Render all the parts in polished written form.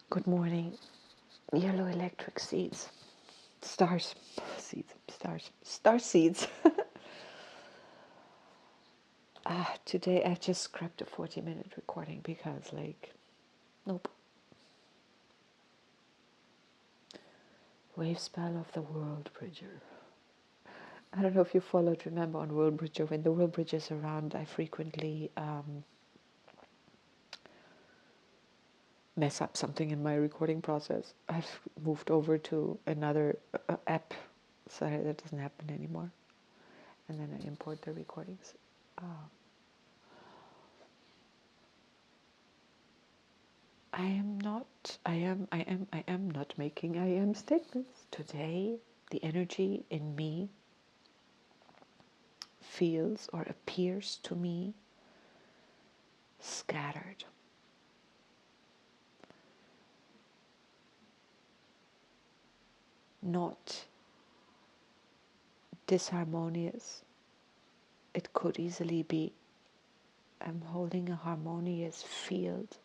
Good morning, yellow electric seeds, stars, seeds, stars, star seeds. Today I just scrapped a 40-minute recording because, nope. Wave spell of the World Bridger. I don't know if you followed, remember on World Bridger, when the World Bridger is around, I frequently mess up something in my recording process. I've moved over to another app so that doesn't happen anymore. And then I import the recordings. I am not making I am statements. Today, the energy in me feels or appears to me scattered. Not disharmonious. It could easily be. I'm holding a harmonious field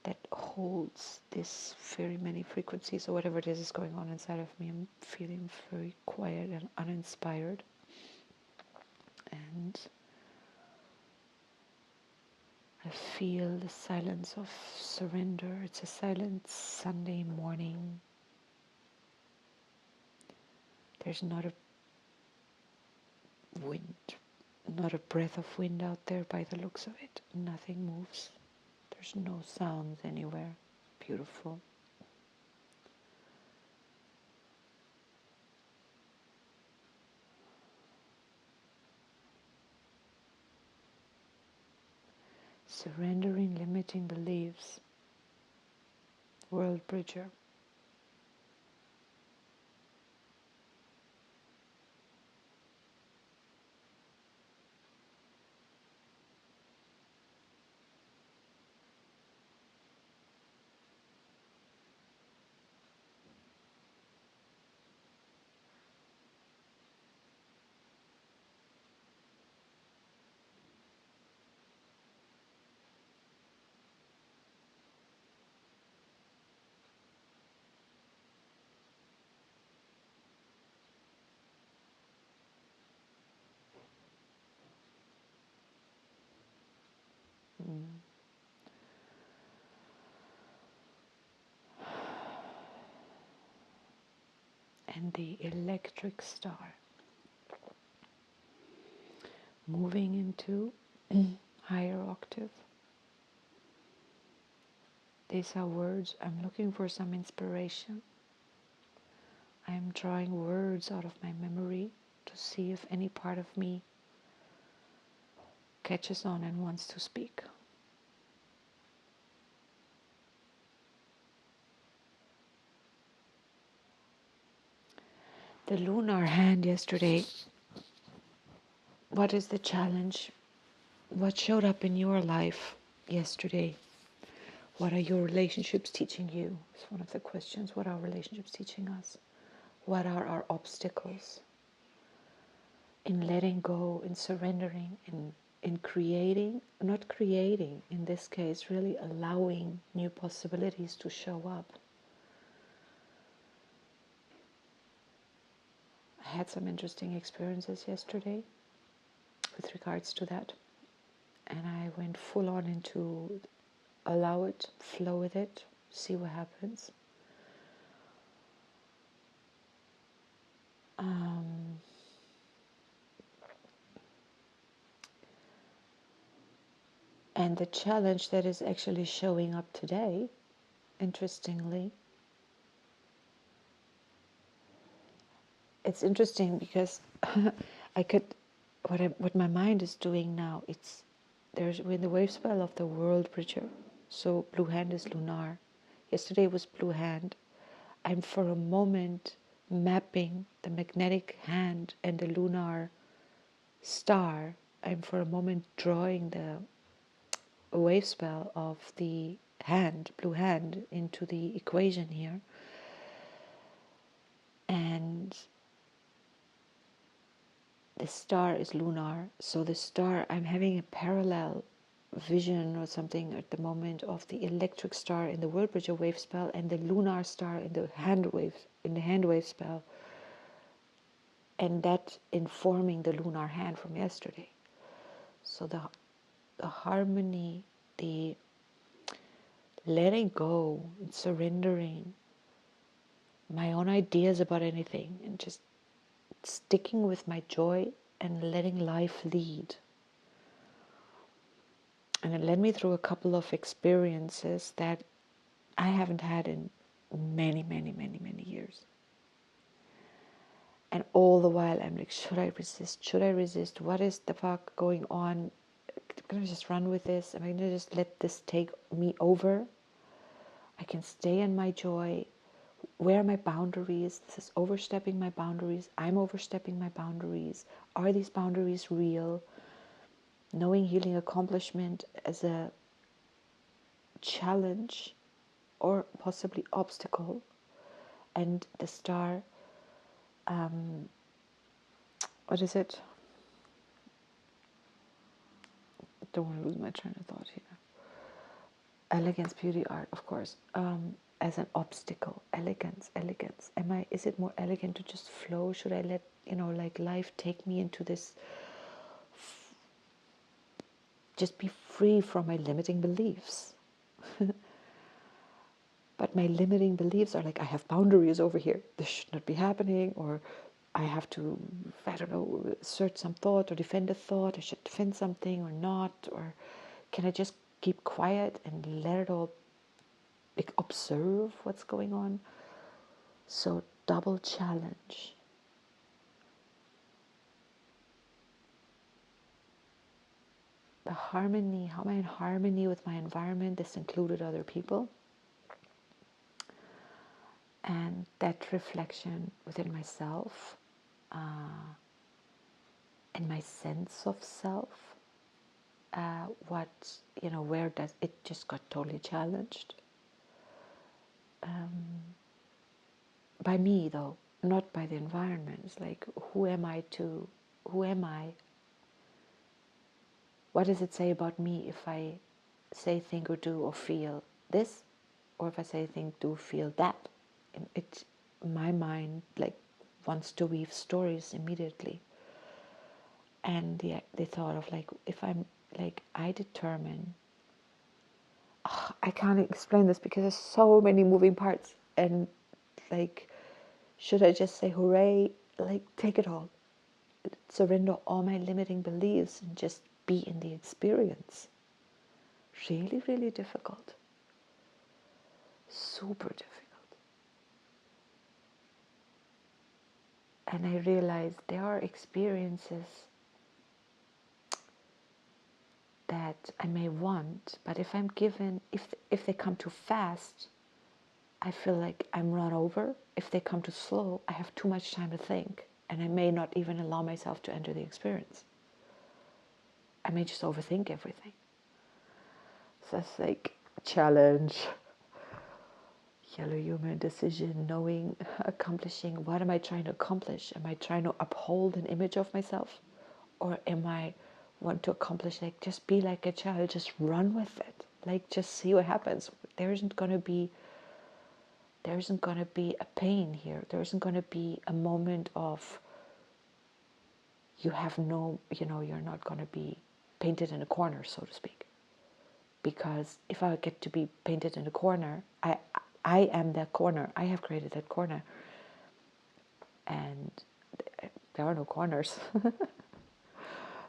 that holds this very many frequencies or whatever it is going on inside of me. I'm feeling very quiet and uninspired. And I feel the silence of surrender. It's a silent Sunday morning. There's not a wind, not a breath of wind out there by the looks of it. Nothing moves. There's no sounds anywhere. Beautiful. Surrendering limiting beliefs. World Bridger. And the electric star moving into higher octave. These are words. I'm looking for some inspiration. I'm drawing words out of my memory to see if any part of me catches on and wants to speak. The lunar hand yesterday. What is the challenge? What showed up in your life yesterday? What are your relationships teaching you? It's one of the questions. What are relationships teaching us? What are our obstacles? In letting go, in surrendering, in creating, not creating, in this case, really allowing new possibilities to show up. I had some interesting experiences yesterday with regards to that. And I went full on into allow it, flow with it, see what happens. And the challenge that is actually showing up today, interestingly, it's interesting because I could, what my mind is doing now, we're in the wave spell of the World Bridger. So blue hand is lunar. Yesterday was blue hand. I'm for a moment mapping the magnetic hand and the lunar star. I'm for a moment drawing the wave spell of the hand, blue hand, into the equation here. And the star is lunar. So the star, I'm having a parallel vision or something at the moment of the electric star in the world bridger wave spell and the lunar star in the hand wave spell, and that informing the lunar hand from yesterday. So the harmony, the letting go and surrendering my own ideas about anything and just sticking with my joy and letting life lead. And it led me through a couple of experiences that I haven't had in many, many, many, many years. And all the while I'm like, should I resist? Should I resist? What is the fuck going on? I'm going to just run with this. Am I going to just let this take me over? I can stay in my joy. Where are my boundaries? This is overstepping my boundaries. I'm overstepping my boundaries. Are these boundaries real? Knowing healing accomplishment as a challenge or possibly obstacle. And the star, what is it? Don't want to lose my train of thought here. Elegance, beauty, art, of course. As an obstacle, elegance. Is it more elegant to just flow? Should I let, like life take me into this, just be free from my limiting beliefs? But my limiting beliefs are like, I have boundaries over here. This should not be happening, or I have to, I don't know, assert some thought or defend a thought. I should defend something or not, or can I just keep quiet and let it all, like, observe what's going on? So double challenge. The harmony, how am I in harmony with my environment? This included other people. And that reflection within myself, and my sense of self, where does it just got totally challenged. By me though, not by the environment. It's like, who am I? What does it say about me if I say, think, or do, or feel this, or if I say, think, do, feel that? My mind like wants to weave stories immediately. And the thought of like, if I'm like, I determine, I can't explain this because there's so many moving parts, and like, should I just say hooray, like take it all, surrender all my limiting beliefs and just be in the experience? Really, really difficult. Super difficult. And I realized there are experiences that I may want, but if I'm given, if they come too fast, I feel like I'm run over. If they come too slow, I have too much time to think, and I may not even allow myself to enter the experience. I may just overthink everything. So it's like challenge, yellow human decision, knowing, accomplishing. What am I trying to accomplish? Am I trying to uphold an image of myself? Or am I want to accomplish, like, just be like a child, just run with it. Like, just see what happens. There isn't going to be a pain here. There isn't going to be a moment of you're not going to be painted in a corner, so to speak. Because if I get to be painted in a corner, I am that corner. I have created that corner. And there are no corners.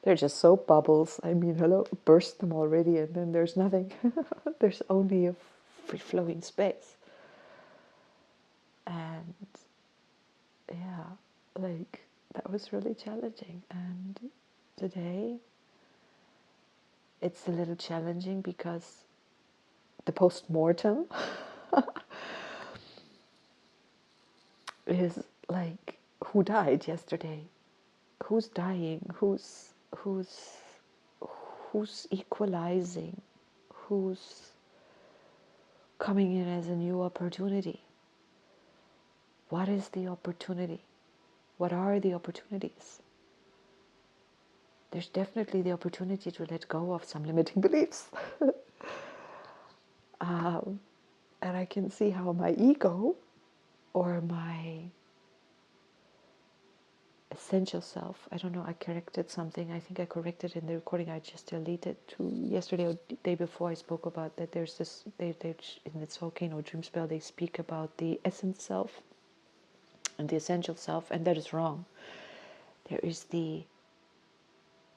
They're just soap bubbles. I mean, hello, burst them already, and then there's nothing. There's only a free-flowing space. And yeah, like, that was really challenging. And today, it's a little challenging because the post-mortem is like, who died yesterday? Who's dying? Who's equalizing? Who's coming in as a new opportunity? What is the opportunity? What are the opportunities? there's definitely the opportunity to let go of some limiting beliefs. um, and I can see how my ego or my essential self, I don't know, I corrected something. I think I corrected in the recording. I just deleted to yesterday or the day before. I spoke about that there's this, they in this volcano dream spell, they speak about the essence self and the essential self, and that is wrong. There is the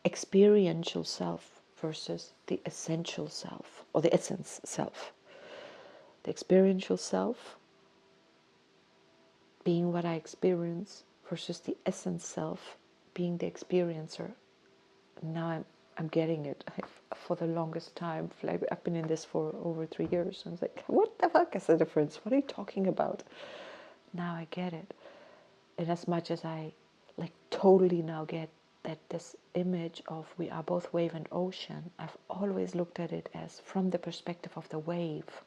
experiential self versus the essential self, or the essence self. The experiential self being what I experience versus the essence self being the experiencer. Now I'm getting it. For the longest time, I've been in this for over 3 years. I was like, what the fuck is the difference? What are you talking about? Now I get it. And as much as I like totally now get that this image of we are both wave and ocean, I've always looked at it as from the perspective of the wave.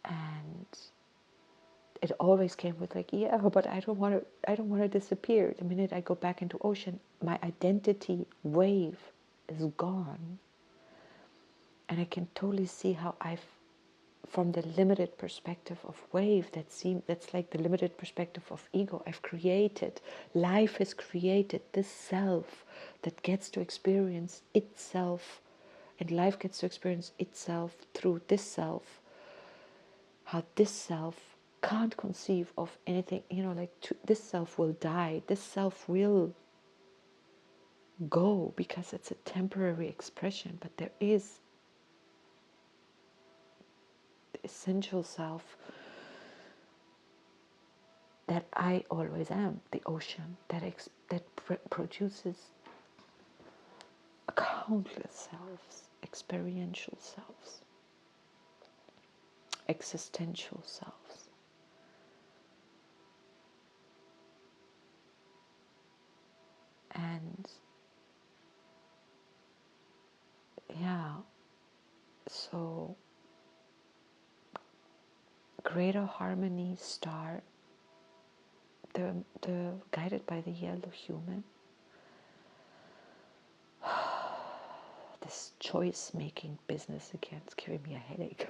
And it always came with like, yeah, but I don't want to disappear. The minute I go back into ocean, my identity wave is gone. And I can totally see how I've, from the limited perspective of wave, that's like the limited perspective of ego, I've created, life has created this self that gets to experience itself, and life gets to experience itself through this self. How this self can't conceive of anything, like this self will die, this self will go because it's a temporary expression, but there is the essential self that I always am, the ocean that produces countless selves, experiential selves, existential selves. And yeah, so greater harmony star, the guided by the yellow human, this choice making business again, it's giving me a headache.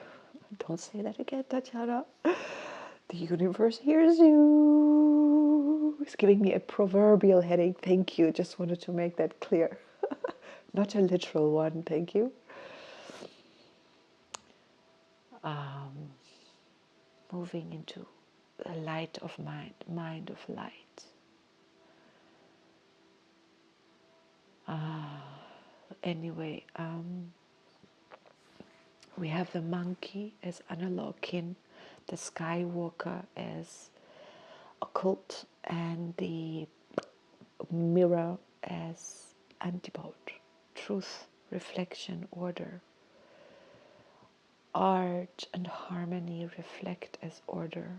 Don't say that again, Tatiana. The universe hears you. It's giving me a proverbial headache. Thank you. Just wanted to make that clear. Not a literal one. Thank you. Moving into a light of mind, mind of light. Anyway, we have the monkey as analog kin, the skywalker as occult, and the mirror as antipode, truth, reflection, order. Art and harmony reflect as order.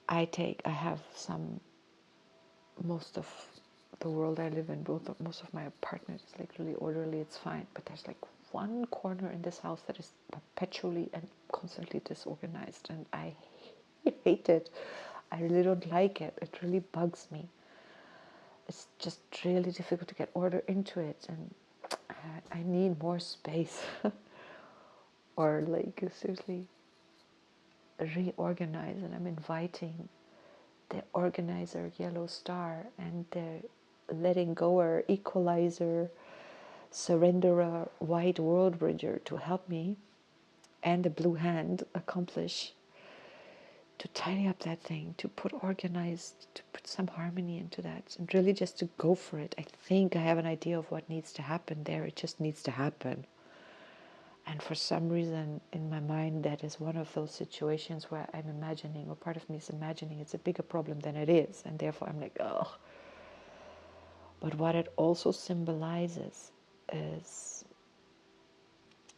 I have most of the world I live in, most of my apartment is like really orderly, it's fine, but there's like one corner in this house that is perpetually and constantly disorganized, and I hate it. I really don't like it. It really bugs me. It's just really difficult to get order into it, and I need more space. Or like seriously reorganize, and I'm inviting the organizer yellow star and the letting goer, equalizer, surrenderer, white world bridger to help me, and the blue hand accomplish, to tidy up that thing, to put organized, to put some harmony into that, and really just to go for it. I think I have an idea of what needs to happen there. It just needs to happen. And for some reason in my mind, that is one of those situations where I'm imagining, or part of me is imagining, it's a bigger problem than it is. And therefore I'm like, oh. But what it also symbolizes is,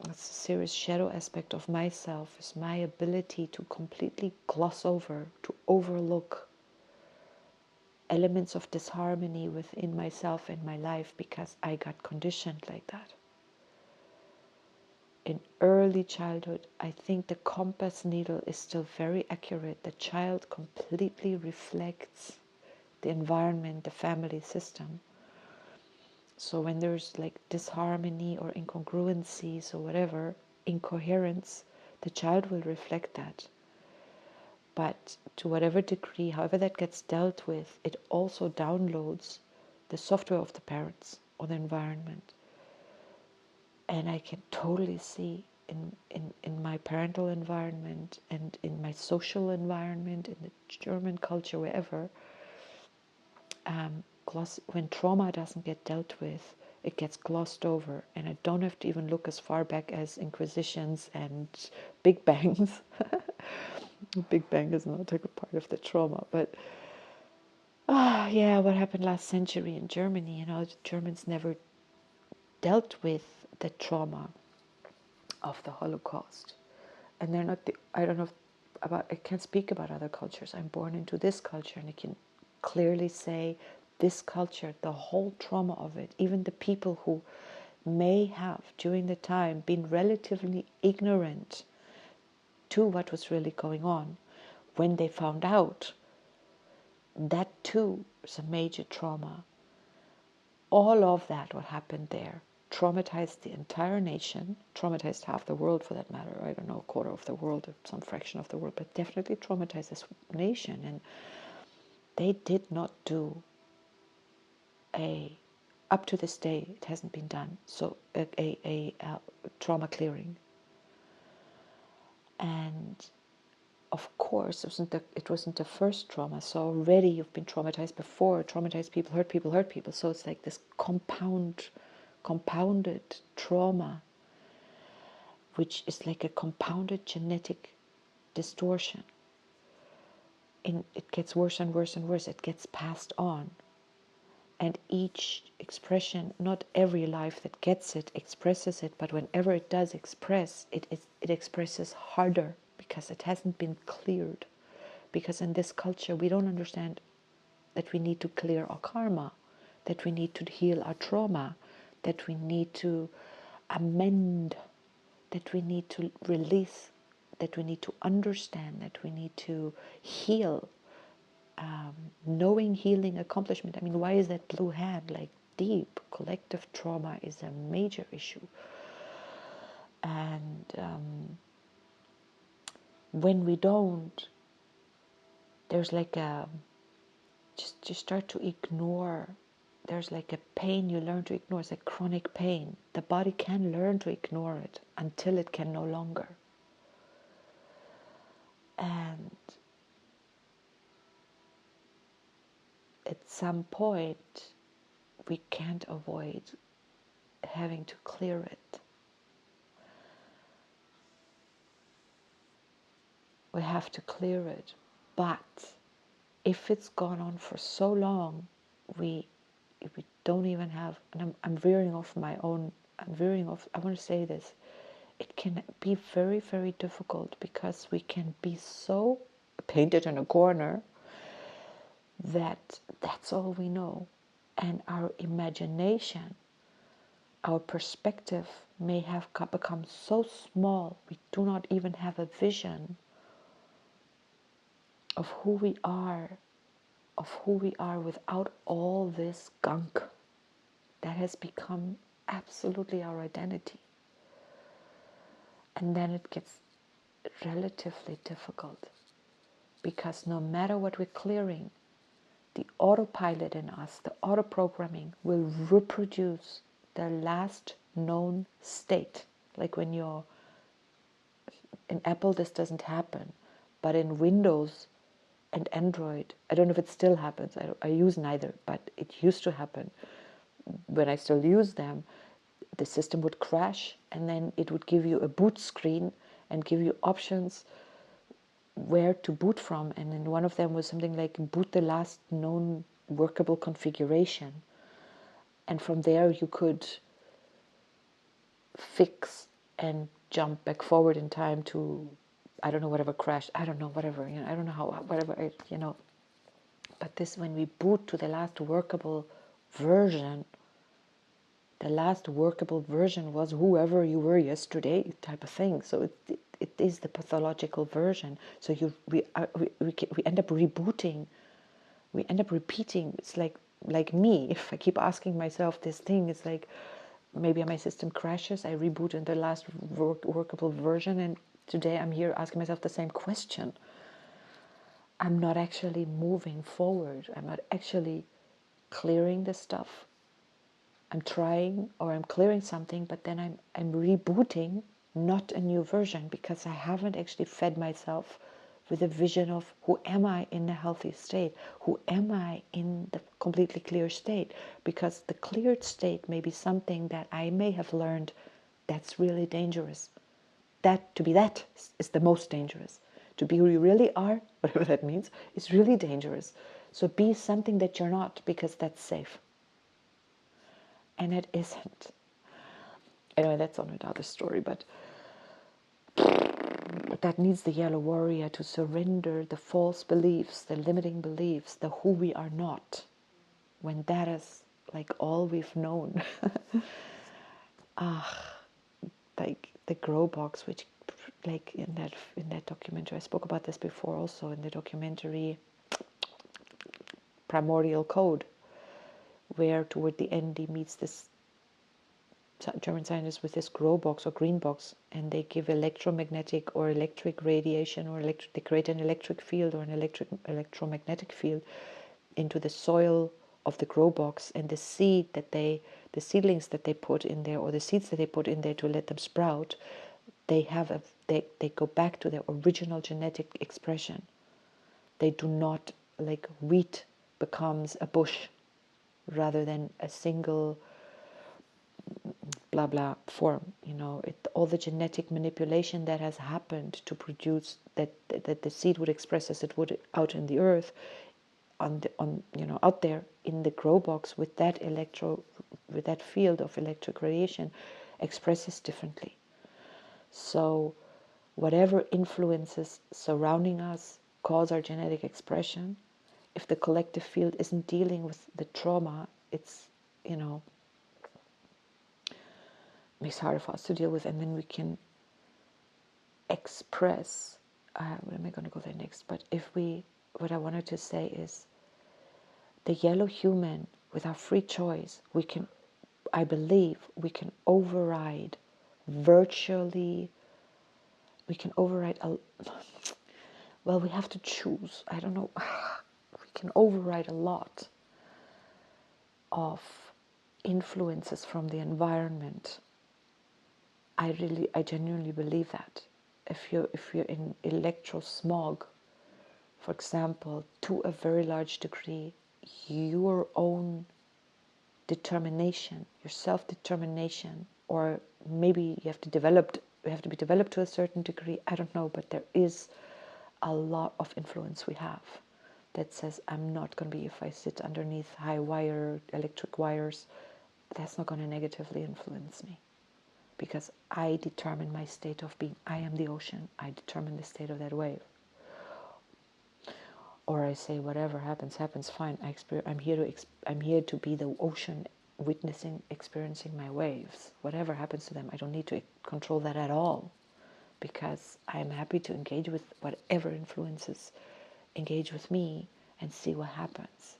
it's a serious shadow aspect of myself, is my ability to completely gloss over, to overlook elements of disharmony within myself and my life, because I got conditioned like that. In early childhood, I think the compass needle is still very accurate. The child completely reflects the environment, the family system. So when there's like disharmony or incongruencies or whatever, incoherence, the child will reflect that. But to whatever degree, however that gets dealt with, it also downloads the software of the parents or the environment. And I can totally see in my parental environment and in my social environment, in the German culture, wherever, when trauma doesn't get dealt with, it gets glossed over. And I don't have to even look as far back as Inquisitions and Big Bangs. Big Bang is not a part of the trauma, but yeah, what happened last century in Germany, the Germans never dealt with the trauma of the Holocaust. And they're not I don't know I can't speak about other cultures. I'm born into this culture, and I can clearly say this culture, the whole trauma of it, even the people who may have during the time been relatively ignorant to what was really going on, when they found out, that too is a major trauma. All of that, what happened there, traumatized the entire nation, traumatized half the world for that matter. I don't know, a quarter of the world, or some fraction of the world, but definitely traumatized this nation. And they did not do up to this day, it hasn't been done, so a trauma clearing. And of course, it wasn't the first trauma. So already you've been traumatized before. Traumatized people, hurt people, hurt people. So it's like this compounded trauma, which is like a compounded genetic distortion. And it gets worse and worse and worse. It gets passed on. And each expression, not every life that gets it expresses it, but whenever it does express, it expresses harder because it hasn't been cleared. Because in this culture, we don't understand that we need to clear our karma, that we need to heal our trauma, that we need to amend, that we need to release, that we need to understand, that we need to heal. Knowing, healing, accomplishment. I mean, why is that blue hand like deep? Collective trauma is a major issue. And when we don't, there's like just start to ignore. There's like a pain you learn to ignore. It's a chronic pain. The body can learn to ignore it until it can no longer. And at some point, we can't avoid having to clear it. We have to clear it. But if it's gone on for so long, we don't even have, and I'm veering off my own, I want to say this, it can be very, very difficult because we can be so painted in a corner that that's all we know. And our imagination, our perspective may have become so small, we do not even have a vision of who we are without all this gunk that has become absolutely our identity. And then it gets relatively difficult because no matter what we're clearing, the autopilot in us, the auto-programming will reproduce the last known state. Like when you're in Apple, this doesn't happen, but in Windows and Android, I don't know if it still happens. I use neither, but it used to happen. When I still use them, the system would crash and then it would give you a boot screen and give you options where to boot from. And then one of them was something like boot the last known workable configuration. And from there you could fix and jump back forward in time to, I don't know, whatever crashed. I don't know, whatever, I don't know how, whatever, But this, when we boot to the last workable version, the last workable version was whoever you were yesterday, type of thing. So it is the pathological version. So we end up rebooting we end up repeating. It's like me, if I keep asking myself this thing, it's like maybe my system crashes, I reboot in the last workable version, and today I'm here asking myself the same question. I'm not actually moving forward. I'm not actually clearing the stuff. I'm trying, or I'm clearing something, but then I'm rebooting, not a new version, because I haven't actually fed myself with a vision of who am I in a healthy state? Who am I in the completely clear state? Because the cleared state may be something that I may have learned that's really dangerous. That to be that is the most dangerous. To be who you really are, whatever that means, is really dangerous. So be something that you're not, because that's safe. And it isn't. Anyway, that's on another story, but that needs the yellow warrior to surrender the false beliefs, the limiting beliefs, the who we are not, when that is like all we've known. Like the grow box, which like in that documentary, I spoke about this before also, in the documentary Primordial Code, where toward the end he meets this German scientists with this grow box or green box, and they give electromagnetic or electric radiation, or they create an electric field or an electromagnetic field into the soil of the grow box, and the seedlings that they put in there, or the seeds that they put in there to let them sprout, they go back to their original genetic expression. They do not, like wheat becomes a bush rather than a single blah blah form. All the genetic manipulation that has happened to produce that the seed would express as it would out in the earth, out there in the grow box with that field of electric radiation, expresses differently. So whatever influences surrounding us cause our genetic expression. If the collective field isn't dealing with the trauma, it's makes harder for us to deal with, and then we can express. What am I going to go there next? But what I wanted to say is, the yellow human, with our free choice, I believe we can override virtually. We can override well, we have to choose. I don't know. We can override a lot of influences from the environment. I genuinely believe that. If you're in electrosmog, for example, to a very large degree, your own determination, your self-determination, or maybe you have to be developed to a certain degree, I don't know, but there is a lot of influence we have that says, I'm not going to be, if I sit underneath electric wires, that's not going to negatively influence me, because I determine my state of being. I am the ocean. I determine the state of that wave. Or I say, whatever happens, fine. I'm here to be the ocean, witnessing, experiencing my waves. Whatever happens to them, I don't need to control that at all, because I'm happy to engage with whatever influences engage with me and see what happens.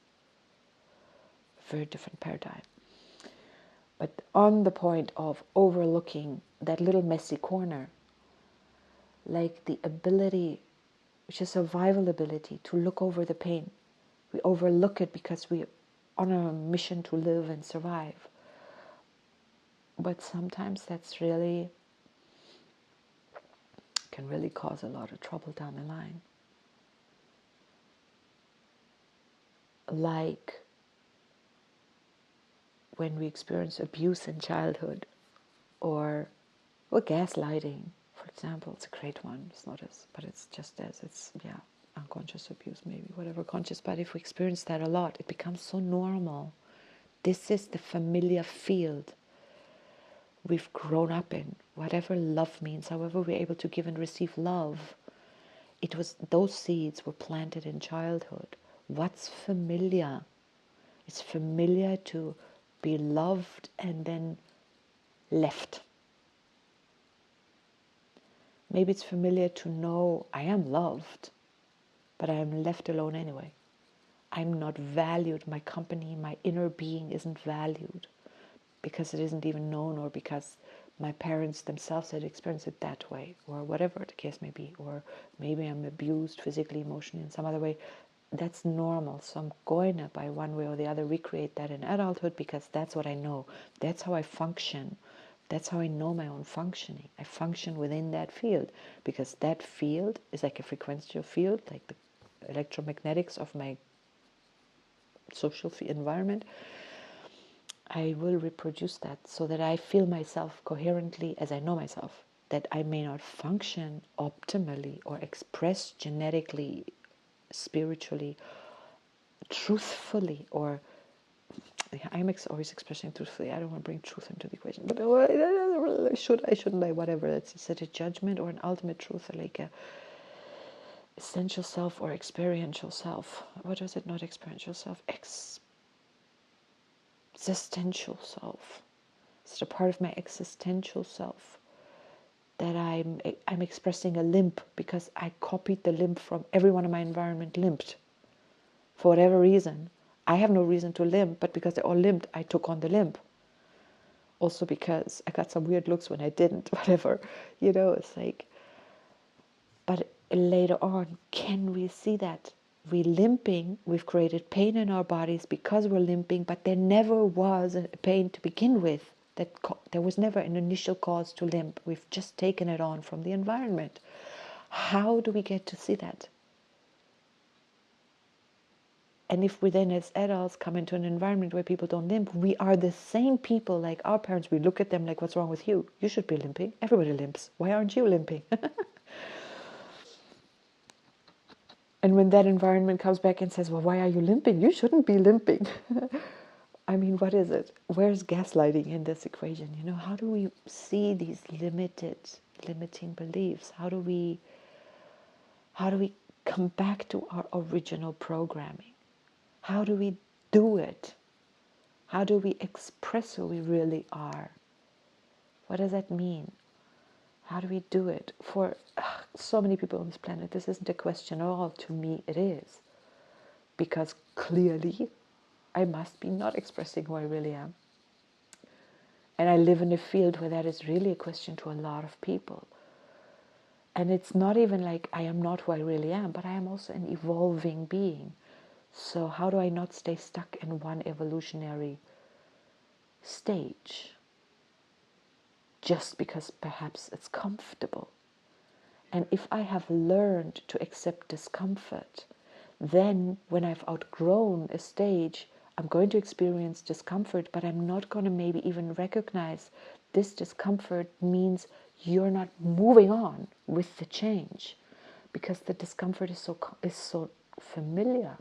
Very different paradigm. But on the point of overlooking that little messy corner, like the ability, which is survival ability, to look over the pain. We overlook it because we're on a mission to live and survive. But sometimes that's can really cause a lot of trouble down the line. Like when we experience abuse in childhood, or gaslighting, for example. It's a great one. It's not as, but it's just as, unconscious abuse, maybe, whatever conscious. But if we experience that a lot, it becomes so normal. This is the familiar field we've grown up in. Whatever love means, however we're able to give and receive love, those seeds were planted in childhood. What's familiar? It's familiar to be loved and then left. Maybe it's familiar to know I am loved, but I am left alone anyway. I'm not valued, my company, my inner being isn't valued because it isn't even known, or because my parents themselves had experienced it that way, or whatever the case may be, or maybe I'm abused physically, emotionally, in some other way. That's normal. So I'm going to, by one way or the other, recreate that in adulthood because that's what I know. That's how I function. That's how I know my own functioning. I function within that field because that field is like a frequential field, like the electromagnetics of my social environment. I will reproduce that so that I feel myself coherently as I know myself, that I may not function optimally or express genetically, spiritually, truthfully, or I'm always expressing truthfully. I don't want to bring truth into the equation, but I shouldn't I, whatever. Is it a judgment or an ultimate truth, or like a essential self or experiential self? What is it? Not experiential self, existential self. It's a part of my existential self that I'm expressing a limp because I copied the limp from everyone in my environment limped for whatever reason. I have no reason to limp, but because they all limped, I took on the limp. Also because I got some weird looks when I didn't, whatever. It's like, but later on, can we see that? We limping, we've created pain in our bodies because we're limping, but there never was a pain to begin with. There was never an initial cause to limp. We've just taken it on from the environment. How do we get to see that? And if we then as adults come into an environment where people don't limp, we are the same people like our parents. We look at them like, what's wrong with you? You should be limping. Everybody limps. Why aren't you limping? And when that environment comes back and says, well, why are you limping? You shouldn't be limping. I mean, what is it? Where's gaslighting in this equation? How do we see these limiting beliefs? How do we come back to our original programming? How do we do it? How do we express who we really are? What does that mean? How do we do it? For so many people on this planet, this isn't a question at all. To me, it is. Because clearly, I must be not expressing who I really am. And I live in a field where that is really a question to a lot of people. And it's not even like I am not who I really am, but I am also an evolving being. So how do I not stay stuck in one evolutionary stage? Just because perhaps it's comfortable. And if I have learned to accept discomfort, then when I've outgrown a stage, I'm going to experience discomfort, but I'm not going to maybe even recognize this discomfort means you're not moving on with the change, because the discomfort is so familiar.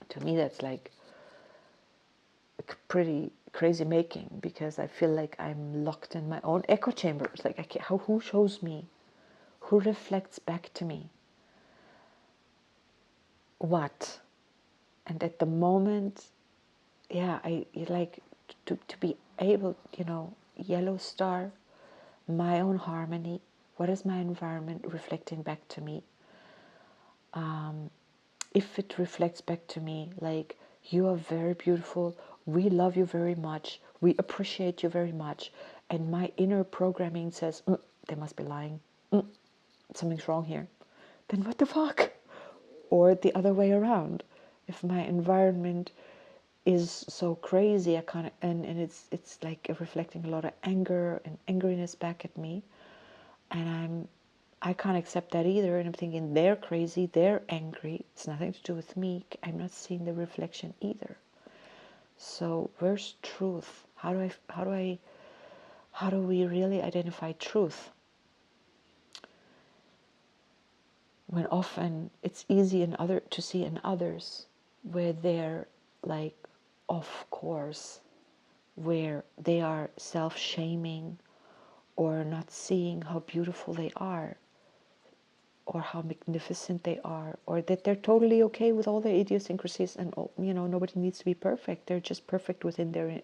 To me, that's like pretty crazy making, because I feel like I'm locked in my own echo chamber. It's like, who shows me? Who reflects back to me? What? And at the moment, I like to be able, yellow star, my own harmony. What is my environment reflecting back to me? If it reflects back to me like, you are very beautiful, we love you very much, we appreciate you very much, and my inner programming says, they must be lying, something's wrong here, then what the fuck? Or the other way around. If my environment is so crazy, I can't, and it's like reflecting a lot of anger and angriness back at me, and I can't accept that either, and I'm thinking they're crazy, they're angry, it's nothing to do with me, I'm not seeing the reflection either. So where's truth? How do we really identify truth? When often it's easy to see in others where they're like off course, where they are self-shaming or not seeing how beautiful they are or how magnificent they are, or that they're totally okay with all their idiosyncrasies, and nobody needs to be perfect, they're just perfect within their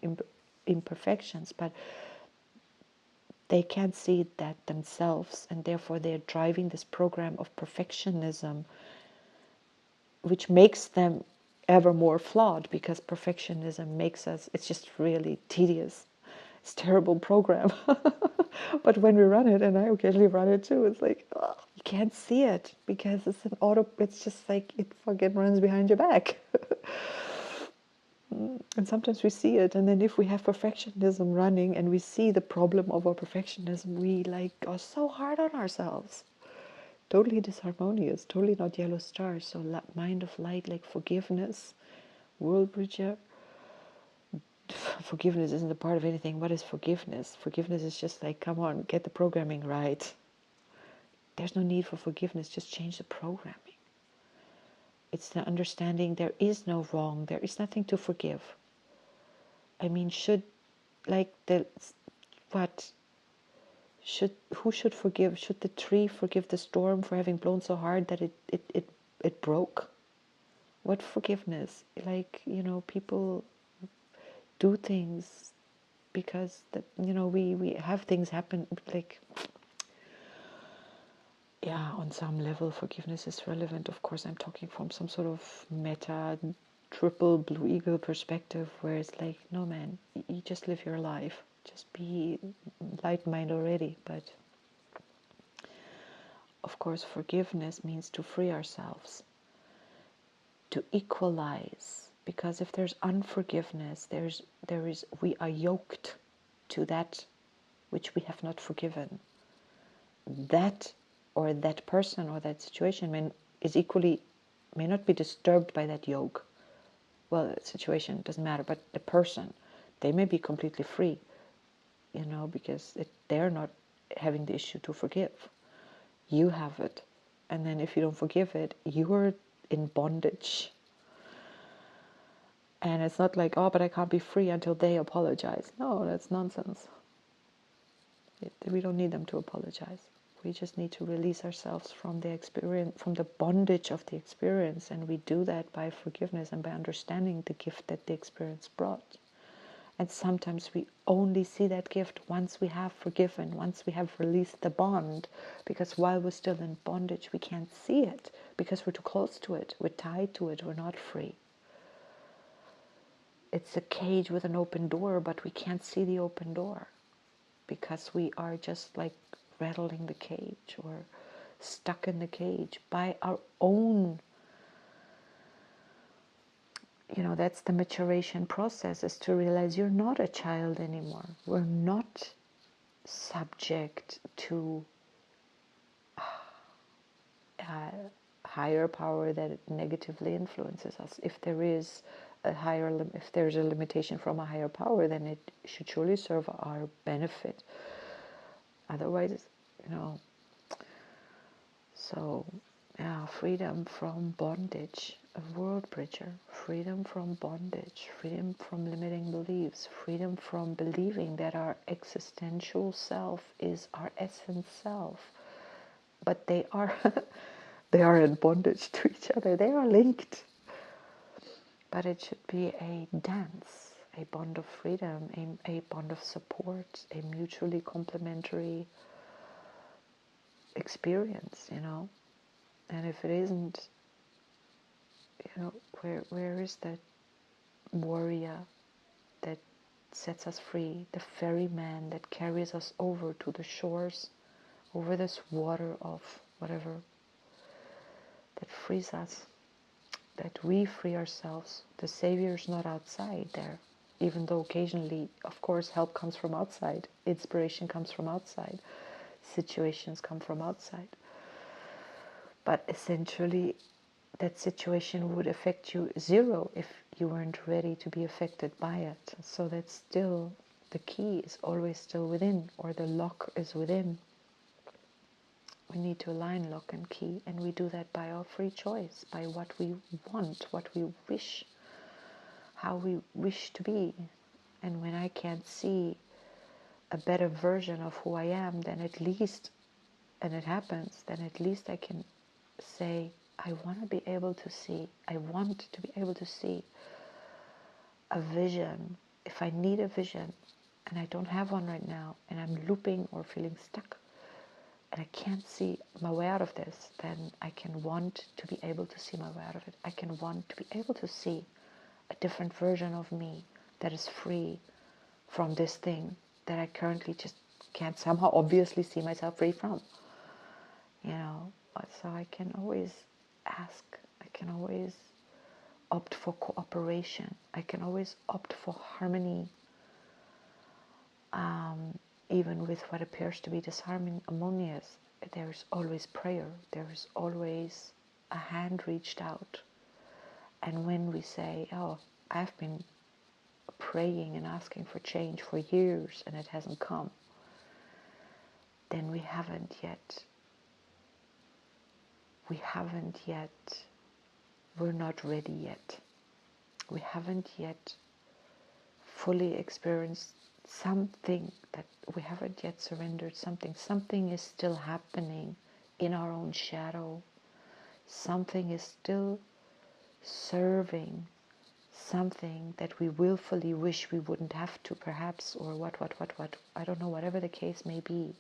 imperfections, but they can't see that themselves, and therefore they're driving this program of perfectionism, which makes them ever more flawed, because perfectionism makes us, it's just really tedious. It's a terrible program. But when we run it, and I occasionally run it too, it's like, oh, you can't see it because it's an auto, it's just like it fucking runs behind your back. And sometimes we see it, and then if we have perfectionism running and we see the problem of our perfectionism, we like are so hard on ourselves. Totally disharmonious, totally not yellow stars. So mind of light, like forgiveness, world bridger. Forgiveness isn't a part of anything. What is forgiveness? Forgiveness is just like, come on, get the programming right. There's no need for forgiveness, just change the programming. It's the understanding there is no wrong, there is nothing to forgive. I mean, who should forgive? Should the tree forgive the storm for having blown so hard that it broke? What forgiveness? Like, people do things because we have things happen, like, yeah, on some level forgiveness is relevant. Of course, I'm talking from some sort of meta triple blue eagle perspective, where it's like, no man, you just live your life, just be light mind already. But of course, forgiveness means to free ourselves, to equalize, because if there's unforgiveness, we are yoked to that which we have not forgiven. That or that person or that situation may not be disturbed by that yoke. Well, the situation doesn't matter, but the person, they may be completely free, because they're not having the issue to forgive. You have it, and then if you don't forgive it, you're in bondage. And it's not like, oh, but I can't be free until they apologize. No, that's nonsense. We don't need them to apologize. We just need to release ourselves from the experience, from the bondage of the experience, and we do that by forgiveness and by understanding the gift that the experience brought. And sometimes we only see that gift once we have forgiven, once we have released the bond, because while we're still in bondage, we can't see it because we're too close to it, we're tied to it, we're not free. It's a cage with an open door, but we can't see the open door because we are just like rattling the cage or stuck in the cage by our own. That's the maturation process, is to realize you're not a child anymore. We're not subject to a higher power that negatively influences us. If there is if there's a limitation from a higher power, then it should surely serve our benefit. Otherwise, so, yeah, freedom from bondage, a world bridger, freedom from bondage, freedom from limiting beliefs, freedom from believing that our existential self is our essence self. But they are they are in bondage to each other. They are linked. But it should be a dance, a bond of freedom, a bond of support, a mutually complementary experience, And if it isn't, where is that warrior that sets us free, the ferryman that carries us over to the shores, over this water of whatever, that frees us, that we free ourselves. The Savior's not outside there, even though occasionally, of course, help comes from outside, inspiration comes from outside, situations come from outside. But essentially, that situation would affect you zero if you weren't ready to be affected by it. So that's still, the key is always still within, or the lock is within. We need to align lock and key, and we do that by our free choice, by what we want, what we wish, how we wish to be. And when I can't see a better version of who I am, then at least, and it happens, then at least I can say, I want to be able to see. I want to be able to see a vision. If I need a vision and I don't have one right now, and I'm looping or feeling stuck, and I can't see my way out of this, then I can want to be able to see my way out of it. I can want to be able to see a different version of me that is free from this thing that I currently just can't somehow obviously see myself free from. You know, so I can always ask, I can always opt for cooperation, I can always opt for harmony, even with what appears to be disharmonious. There is always prayer, there is always a hand reached out. And when we say, oh, I've been praying and asking for change for years and it hasn't come, then we haven't yet, we're not ready yet. We haven't yet fully experienced something, that we haven't yet surrendered something. Something is still happening in our own shadow. Something is still serving something that we willfully wish we wouldn't have to, perhaps, or what, I don't know, whatever the case may be.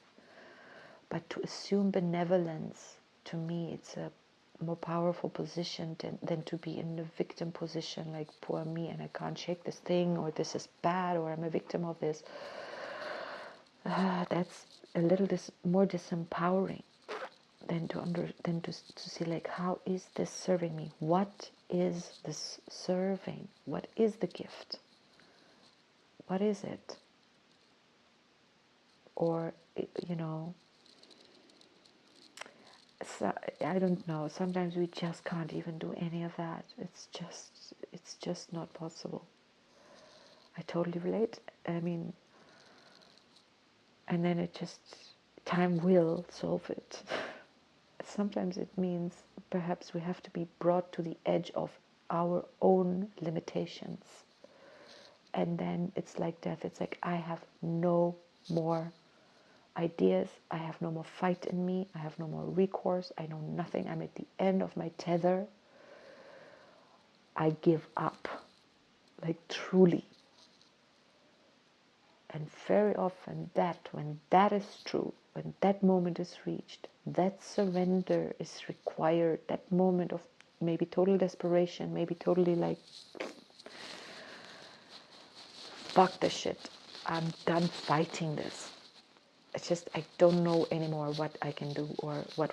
But to assume benevolence, to me, it's a more powerful position than to be in the victim position, like poor me and I can't shake this thing, or this is bad, or I'm a victim of this. That's a little more disempowering than to see, like, how is this serving me? What is this serving? What is the gift? What is it? Or, you know, so, I don't know. Sometimes we just can't even do any of that. It's just not possible. I totally relate. I mean, and then time will solve it. Sometimes it means perhaps we have to be brought to the edge of our own limitations. And then it's like death. It's like, I have no more ideas, I have no more fight in me, I have no more recourse, I know nothing, I'm at the end of my tether. I give up, like truly. And very often when that is true, when that moment is reached, that surrender is required, that moment of maybe total desperation, maybe totally like, fuck this shit, I'm done fighting this. It's just, I don't know anymore what I can do, or what.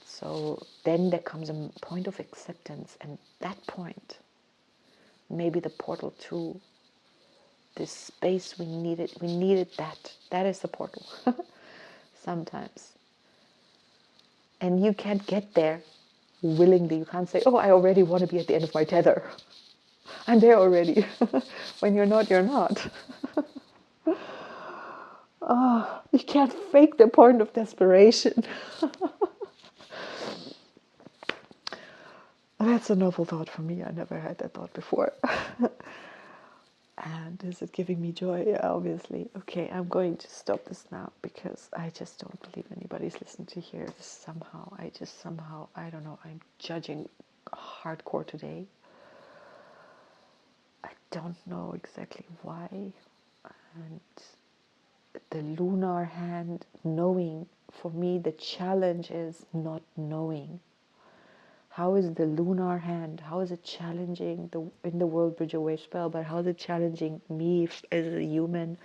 So then there comes a point of acceptance, and that point, maybe the portal to this space we needed that is the portal. Sometimes. And you can't get there willingly. You can't say, oh, I already want to be at the end of my tether. I'm there already. When you're not, you're not. Oh, you can't fake the point of desperation. That's a novel thought for me. I never had that thought before. And is it giving me joy? Yeah, obviously. Okay, I'm going to stop this now because I just don't believe anybody's listening to hear this somehow. I don't know, I'm judging hardcore today. I don't know exactly why. And the lunar hand, knowing, for me the challenge is not knowing. How is the lunar hand, how is it challenging in the world bridge away spell, but how is it challenging me as a human?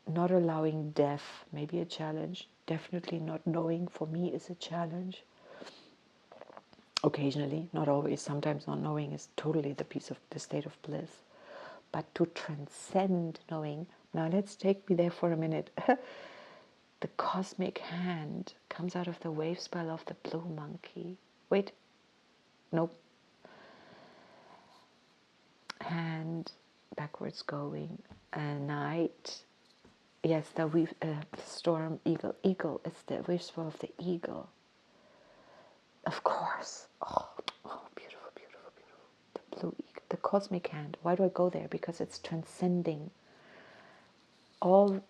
Not allowing death, maybe a challenge. Definitely not knowing for me is a challenge. Occasionally, not always. Sometimes not knowing is totally the state of bliss. But to transcend knowing, now let's take me there for a minute. The cosmic hand comes out of the wave spell of the blue monkey. Wait, nope. Hand backwards going, night. Yes, the storm eagle. Eagle is the wave spell of the eagle. Of course. Oh, beautiful, beautiful, beautiful. The blue eagle, the cosmic hand. Why do I go there? Because it's transcending all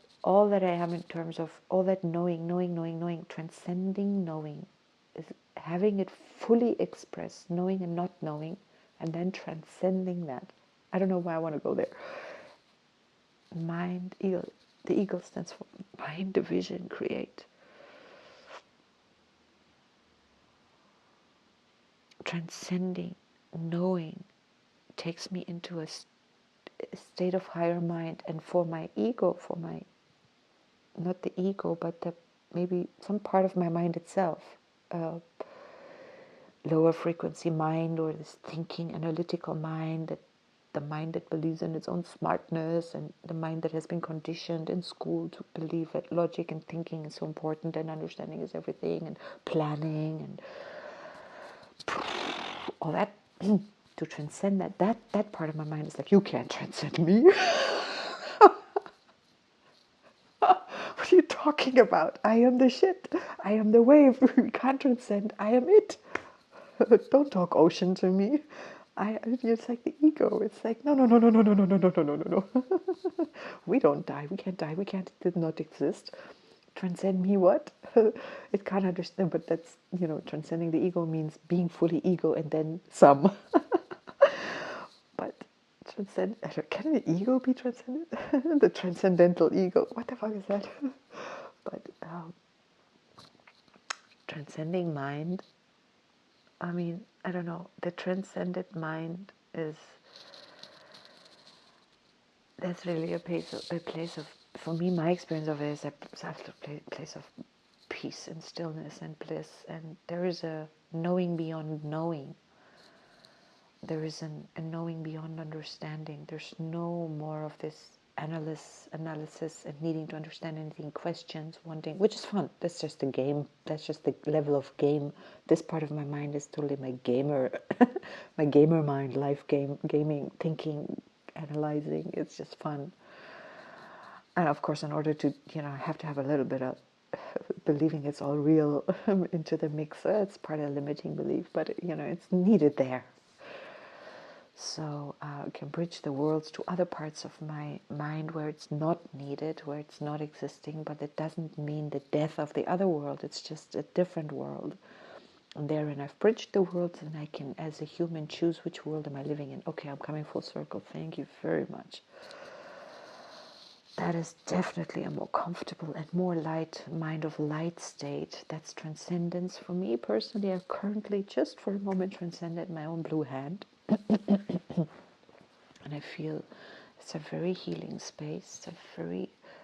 that I am in terms of all that knowing, transcending knowing, is having it fully expressed, knowing and not knowing, and then transcending that. I don't know why I want to go there. mind, eagle. The eagle stands for mind, vision, create. Transcending, knowing, takes me into a state of higher mind, and for my ego, for my, not the ego, but maybe some part of my mind itself, lower frequency mind, or this thinking analytical mind, that the mind that believes in its own smartness, and the mind that has been conditioned in school to believe that logic and thinking is so important and understanding is everything, and planning and all that. To transcend that part of my mind is like, you can't transcend me. What are you talking about? I am the shit. I am the wave. We can't transcend. I am it. Don't talk ocean to me. It's like the ego. It's like, no, no, no, no, no, no, no, no, no, no, no, no, no. We don't die. We can't die. We can't. It did not exist. Transcend me, what? It can't understand. But that's, transcending the ego means being fully ego and then some. But transcend. Can the ego be transcended? The transcendental ego. What the fuck is that? But transcending mind. I mean, I don't know. The transcended mind that's really a place of, for me, my experience of it is a place of peace and stillness and bliss. And there is a knowing beyond knowing. There is a knowing beyond understanding. There's no more of this analysis and needing to understand anything, questions, wanting, which is fun. That's just the game. That's just the level of game. This part of my mind is totally my gamer, my gamer mind, life gaming, thinking, analyzing. It's just fun. And of course, in order to, I have to have a little bit of believing it's all real into the mix. It's part of a limiting belief, but it's needed there. So I can bridge the worlds to other parts of my mind where it's not needed, where it's not existing, but it doesn't mean the death of the other world. It's just a different world. And therein I've bridged the worlds, and I can, as a human, choose which world am I living in. Okay, I'm coming full circle. Thank you very much. That is definitely a more comfortable and more light mind of light state. That's transcendence for me personally. I've currently, just for a moment, transcended my own blue hand. And I feel it's a very healing space.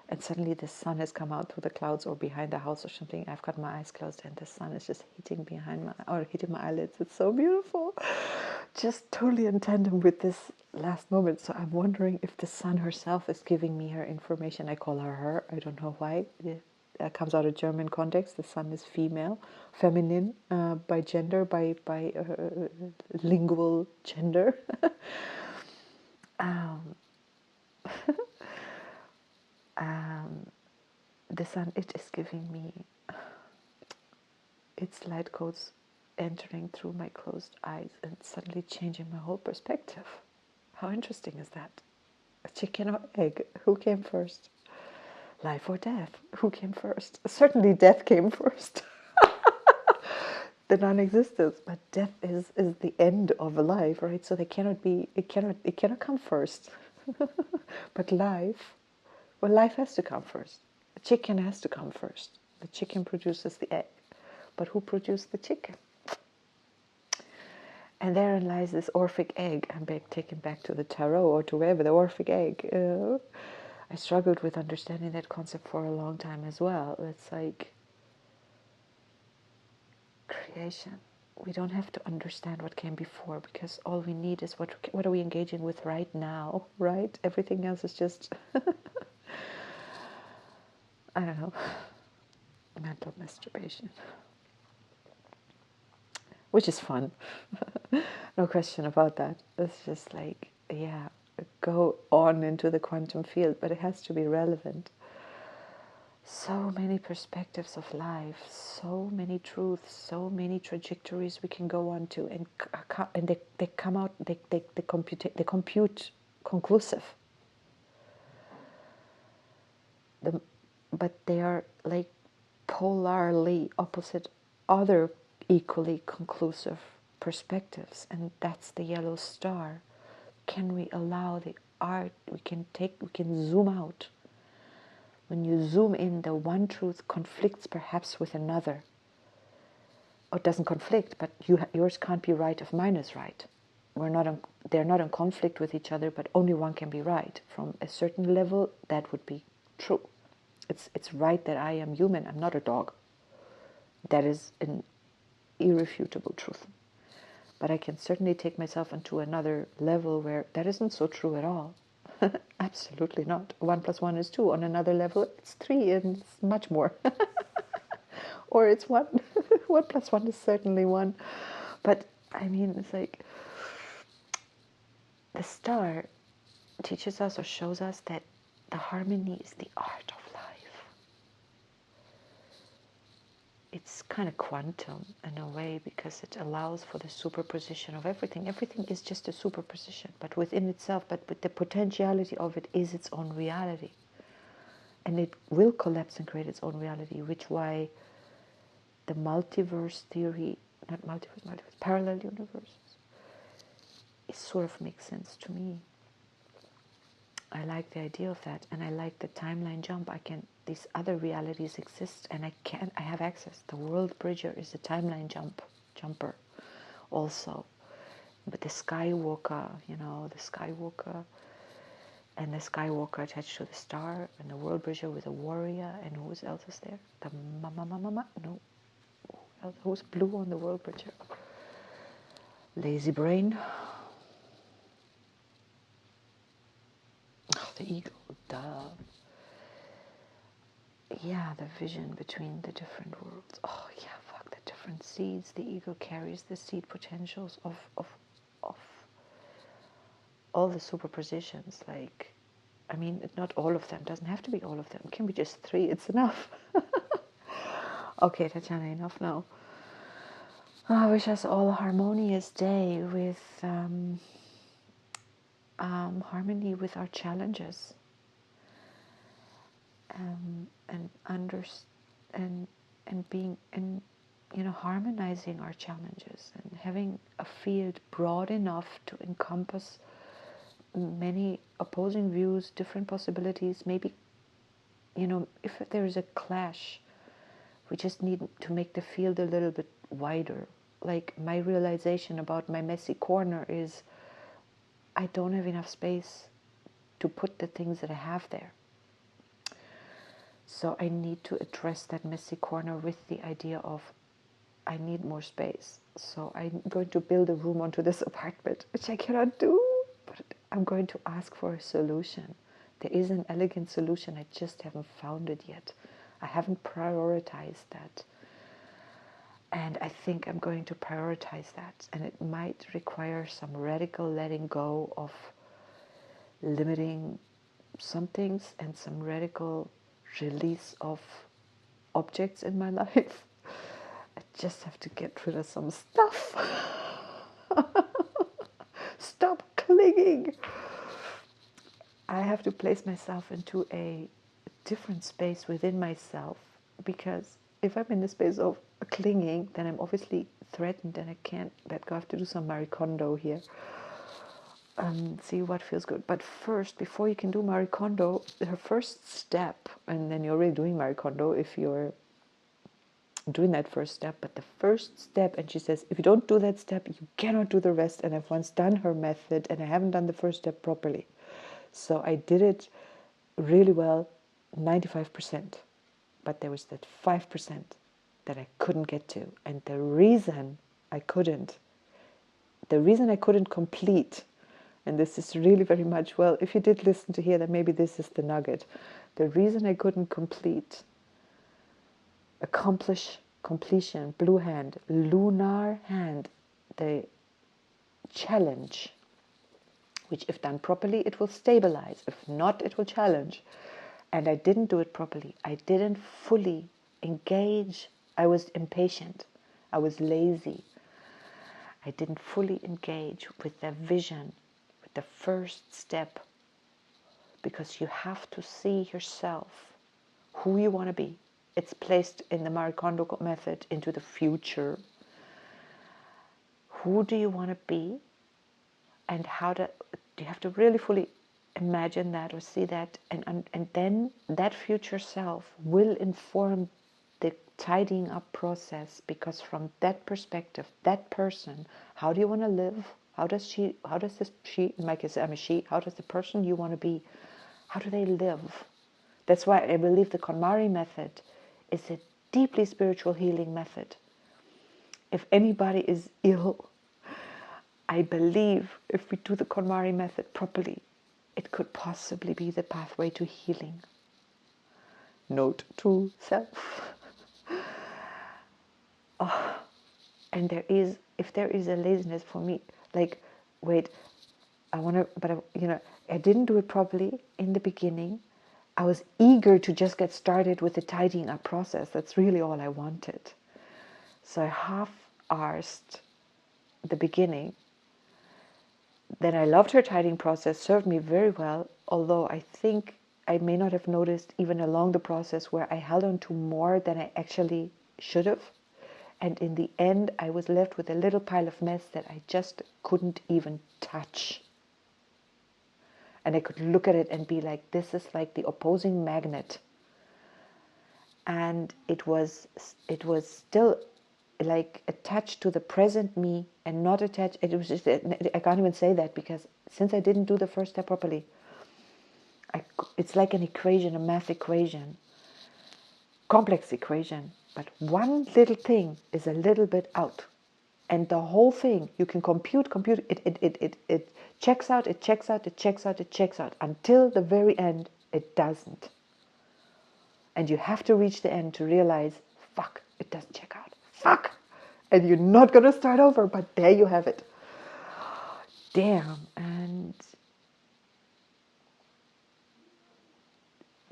And suddenly the sun has come out through the clouds or behind the house or something. I've got my eyes closed and the sun is just hitting hitting my eyelids. It's so beautiful. Just totally in tandem with this last moment. So I'm wondering if the sun herself is giving me her information. I call her. I don't know why. That comes out of German context. The sun is female, feminine by gender, by lingual gender. The sun, it is giving me its light codes entering through my closed eyes and suddenly changing my whole perspective. How interesting is that? A chicken or egg? Who came first? Life or death? Who came first? Certainly death came first. The non-existence, but death is the end of a life, right? So it cannot come first. But life, well, life has to come first. The chicken has to come first. The chicken produces the egg. But who produced the chicken? And therein lies this Orphic egg. I'm taken back to the tarot or to wherever, the Orphic egg. I struggled with understanding that concept for a long time as well. It's like creation. We don't have to understand what came before, because all we need is what are we engaging with right now, right? Everything else is just, I don't know, mental masturbation. Which is fun. No question about that. It's just like, yeah, go on into the quantum field, but it has to be relevant. So many perspectives of life, so many truths, so many trajectories we can go on to, and they come out, they compute conclusive. But they are like polarly opposite other equally conclusive perspectives, and that's the yellow star. Can we allow the art, we can zoom out. When you zoom in, the one truth conflicts perhaps with another. Or it doesn't conflict, but yours can't be right if mine is right. They're not in conflict with each other, but only one can be right. From a certain level, that would be true. It's right that I am human, I'm not a dog. That is an irrefutable truth. But I can certainly take myself into another level where that isn't so true at all. Absolutely not. 1 plus 1 is 2. On another level, it's 3 and it's much more. Or it's 1. 1 plus 1 is certainly 1. But I mean, it's like the star teaches us or shows us that the harmony is the art of life. It's kind of quantum in a way, because it allows for the superposition of everything. Everything is just a superposition, but within itself, but with the potentiality of it is its own reality. And it will collapse and create its own reality, which why the multiverse theory, not multiverse, parallel universes, it sort of makes sense to me. I like the idea of that, and I like the timeline jump. These other realities exist, and I have access. The world bridger is a timeline jumper also. But the Skywalker, the Skywalker, and the Skywalker attached to the star, and the world bridger with a warrior, and who else is there? The no. Who's blue on the world bridger? Lazy brain. Oh, the eagle, duh. Yeah, the vision between the different worlds. Oh yeah, fuck, the different seeds. The ego carries the seed potentials of all the superpositions. Like, I mean, not all of them. Doesn't have to be all of them. It can be just 3. It's enough. Okay, Tatjana, enough now. I wish us all a harmonious day with harmony with our challenges, and being harmonizing our challenges and having a field broad enough to encompass many opposing views, different possibilities. Maybe if there is a clash, we just need to make the field a little bit wider. Like, my realization about my messy corner is I don't have enough space to put the things that I have there. So I need to address that messy corner with the idea of I need more space. So I'm going to build a room onto this apartment, which I cannot do, but I'm going to ask for a solution. There is an elegant solution, I just haven't found it yet. I haven't prioritized that. And I think I'm going to prioritize that. And it might require some radical letting go of limiting some things and some radical release of objects in my life. I just have to get rid of some stuff. Stop clinging. I have to place myself into a different space within myself, because if I'm in the space of clinging, then I'm obviously threatened and I can't let go. I have to do some Marie Kondo here. See what feels good. But first, before you can do Marie Kondo, her first step, and then you're really doing Marie Kondo if you're doing that first step, but the first step, and she says, if you don't do that step, you cannot do the rest. And I've once done her method and I haven't done the first step properly. So I did it really well, 95%. But there was that 5% that I couldn't get to. And the reason I couldn't complete, and this is really very much, well, if you did listen to hear that, maybe this is the nugget. The reason I couldn't completion, blue hand, lunar hand, the challenge, which if done properly, it will stabilize. If not, it will challenge. And I didn't do it properly. I didn't fully engage. I was impatient. I was lazy. I didn't fully engage with the vision, with the first step, because you have to see yourself, who you want to be. It's placed in the Marie Kondo method into the future. Who do you want to be? And how do you have to really fully imagine that or see that, and then that future self will inform the tidying up process, because from that perspective, that person, how do you want to live? How does this she, in my case I'm a she, how does the person you want to be, how do they live? That's why I believe the KonMari method is a deeply spiritual healing method. If anybody is ill, I believe if we do the KonMari method properly, it could possibly be the pathway to healing. Note to self. And if there is a laziness for me, like, wait, I didn't do it properly in the beginning. I was eager to just get started with the tidying up process. That's really all I wanted. So I half-arsed the beginning. Then I loved her tidying process, served me very well, although I think I may not have noticed even along the process where I held on to more than I actually should have. And in the end, I was left with a little pile of mess that I just couldn't even touch. And I could look at it and be like, this is like the opposing magnet. And it was still like attached to the present me and not attached. It was just, I can't even say that, because since I didn't do the first step properly, it's like an equation, a math equation, complex equation. But one little thing is a little bit out. And the whole thing, you can compute, it checks out, it checks out, it checks out, it checks out. Until the very end, it doesn't. And you have to reach the end to realize, fuck, it doesn't check out. Fuck! And you're not going to start over, but there you have it. Damn. And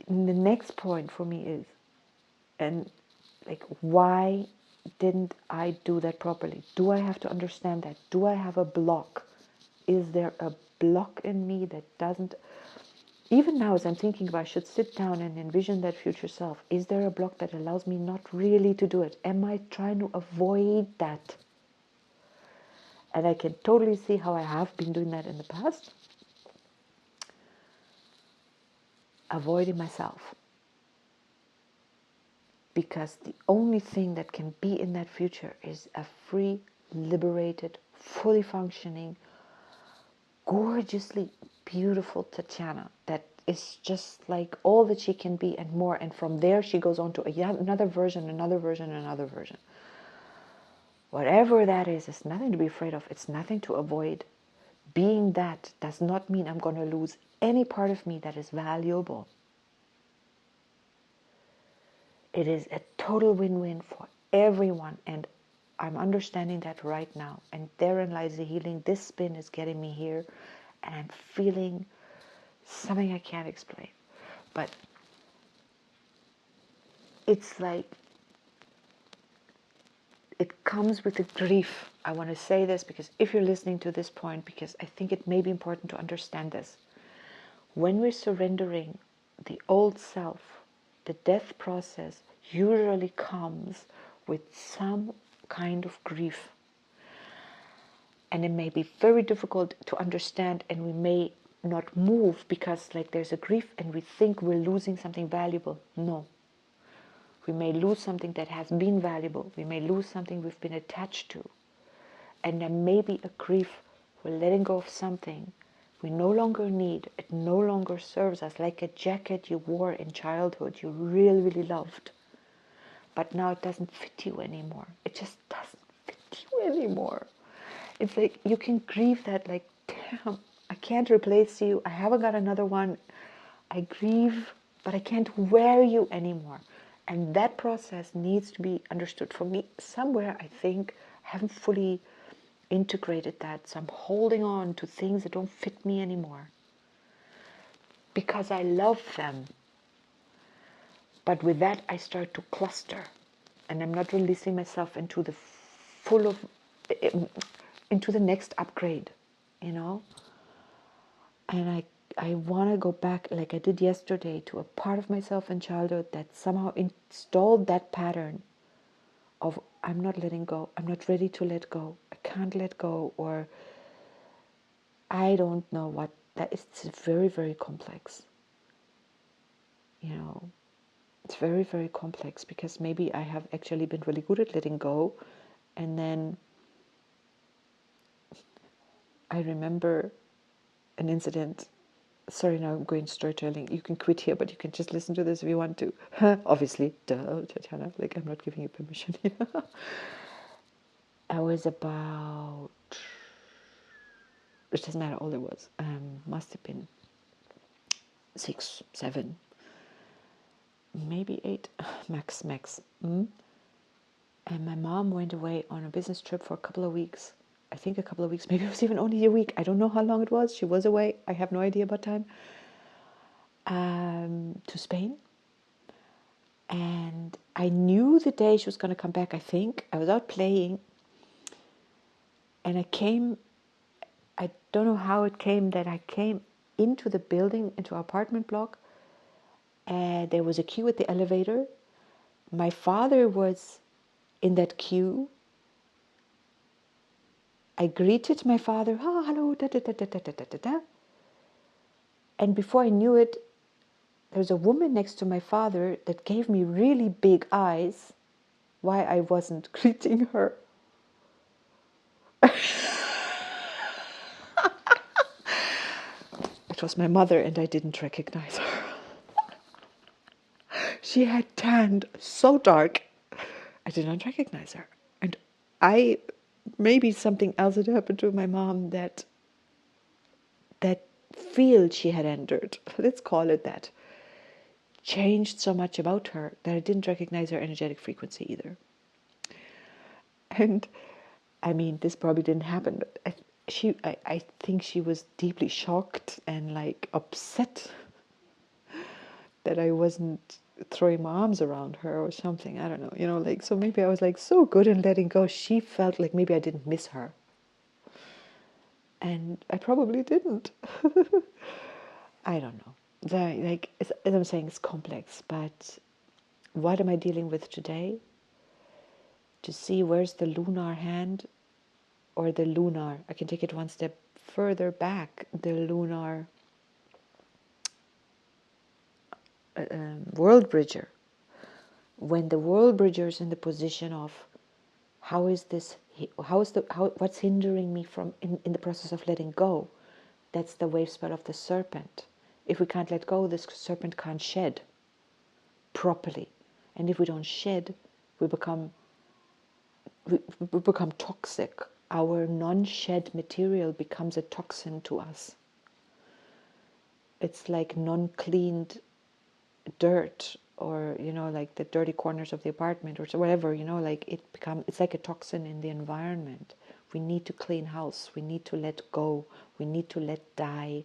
the next point for me is, and like, why didn't I do that properly? Do I have to understand that? Do I have a block? Is there a block in me that doesn't... Even now, as I'm thinking about, I should sit down and envision that future self. Is there a block that allows me not really to do it? Am I trying to avoid that? And I can totally see how I have been doing that in the past. Avoiding myself. Because the only thing that can be in that future is a free, liberated, fully functioning, gorgeously beautiful Tatiana that is just like all that she can be and more. And from there she goes on to another version, another version, another version. Whatever that is, it's nothing to be afraid of. It's nothing to avoid. Being that does not mean I'm going to lose any part of me that is valuable. It is a total win-win for everyone, and I'm understanding that right now. And therein lies the healing. This spin is getting me here, and I'm feeling something I can't explain. But it's like, it comes with a grief. I want to say this because if you're listening to this point, because I think it may be important to understand this. When we're surrendering the old self, the death process usually comes with some kind of grief. And it may be very difficult to understand, and we may not move because like there's a grief and we think we're losing something valuable. No. We may lose something that has been valuable. We may lose something we've been attached to. And there may be a grief for letting go of something we no longer need. It no longer serves us, like a jacket you wore in childhood you really, really loved. But now it doesn't fit you anymore. It just doesn't fit you anymore. It's like you can grieve that, like, damn, I can't replace you. I haven't got another one. I grieve, but I can't wear you anymore. And that process needs to be understood. For me, somewhere I think I haven't fully integrated that. So I'm holding on to things that don't fit me anymore. Because I love them. But with that, I start to cluster. And I'm not releasing myself into the into the next upgrade, you know. And I want to go back, like I did yesterday, to a part of myself in childhood that somehow installed that pattern of I'm not letting go, I'm not ready to let go, I can't let go, or I don't know what that is. It's very, very complex. You know, it's very, very complex because maybe I have actually been really good at letting go. And then I remember an incident. Sorry, now I'm going storytelling. You can quit here, but you can just listen to this if you want to. Obviously, duh, Tatiana. Like, I'm not giving you permission here. I was about, it doesn't matter how old I was. Must have been 6, 7, maybe 8, max. And my mom went away on a business trip for a couple of weeks. I think a couple of weeks, maybe it was even only a week. I don't know how long it was. She was away. I have no idea about time. To Spain. And I knew the day she was going to come back, I think. I was out playing. And I don't know how it came, that I came into the building, into our apartment block. And there was a queue at the elevator. My father was in that queue. I greeted my father, oh, hello, da, da, da, da, da, da, da, da. And before I knew it, there was a woman next to my father that gave me really big eyes why I wasn't greeting her. It was my mother and I didn't recognize her. She had tanned so dark, I did not recognize her. And maybe something else had happened to my mom that field she had entered, let's call it that, changed so much about her that I didn't recognize her energetic frequency either. And I mean, this probably didn't happen, but I think she was deeply shocked and like upset that I wasn't throwing my arms around her or something. I don't know, like, so maybe I was like so good in letting go. She felt like maybe I didn't miss her. And I probably didn't. I don't know. Like, as I'm saying, it's complex, but what am I dealing with today? To see where's the lunar hand, or the lunar, I can take it one step further back, the lunar world bridger. When the world bridger is in the position of what's hindering me from in the process of letting go, that's the wave spell of the serpent. If we can't let go, this serpent can't shed properly. And if we don't shed, we become toxic. Our non-shed material becomes a toxin to us. It's like non-cleaned dirt, or like the dirty corners of the apartment or so, whatever, like it's like a toxin in the environment. We need to clean house. We need to let go. We need to let die.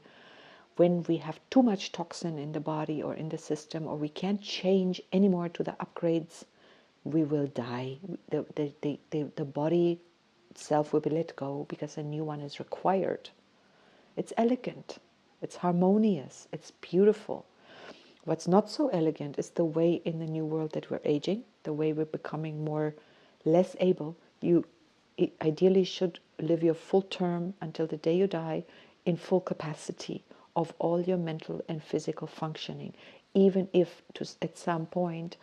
When we have too much toxin in the body or in the system, or we can't change anymore to the upgrades, we will die. The body itself will be let go because a new one is required. It's elegant, it's harmonious, it's beautiful. What's not so elegant is the way in the new world that we're aging, the way we're becoming less able. You ideally should live your full term until the day you die in full capacity of all your mental and physical functioning, even if at some point,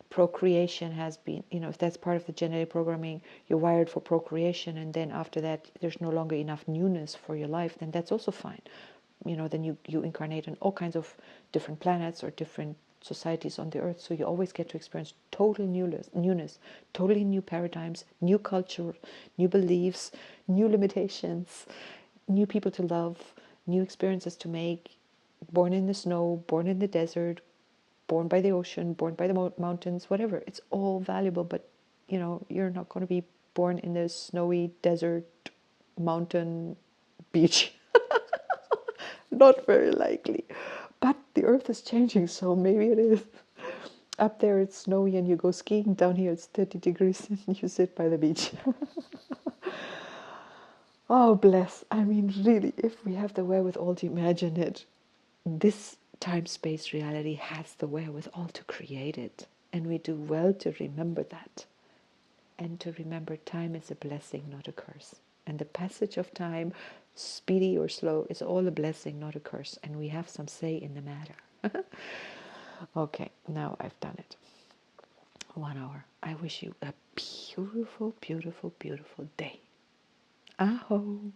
procreation has been, if that's part of the genetic programming, you're wired for procreation, and then after that there's no longer enough newness for your life, then that's also fine. Then you incarnate on all kinds of different planets or different societies on the earth, so you always get to experience total newness, totally new paradigms, new culture, new beliefs, new limitations, new people to love, new experiences to make, born in the snow, born in the desert, born by the ocean, born by the mountains, whatever. It's all valuable, but you're not going to be born in the snowy desert, mountain, beach. Not very likely. But the earth is changing, so maybe it is. Up there it's snowy and you go skiing. Down here it's 30 degrees and you sit by the beach. Oh, bless. I mean, really, if we have the wherewithal to imagine it, this time-space reality has the wherewithal to create it. And we do well to remember that. And to remember time is a blessing, not a curse. And the passage of time, speedy or slow, is all a blessing, not a curse. And we have some say in the matter. Okay, now I've done it. 1 hour. I wish you a beautiful, beautiful, beautiful day. Aho.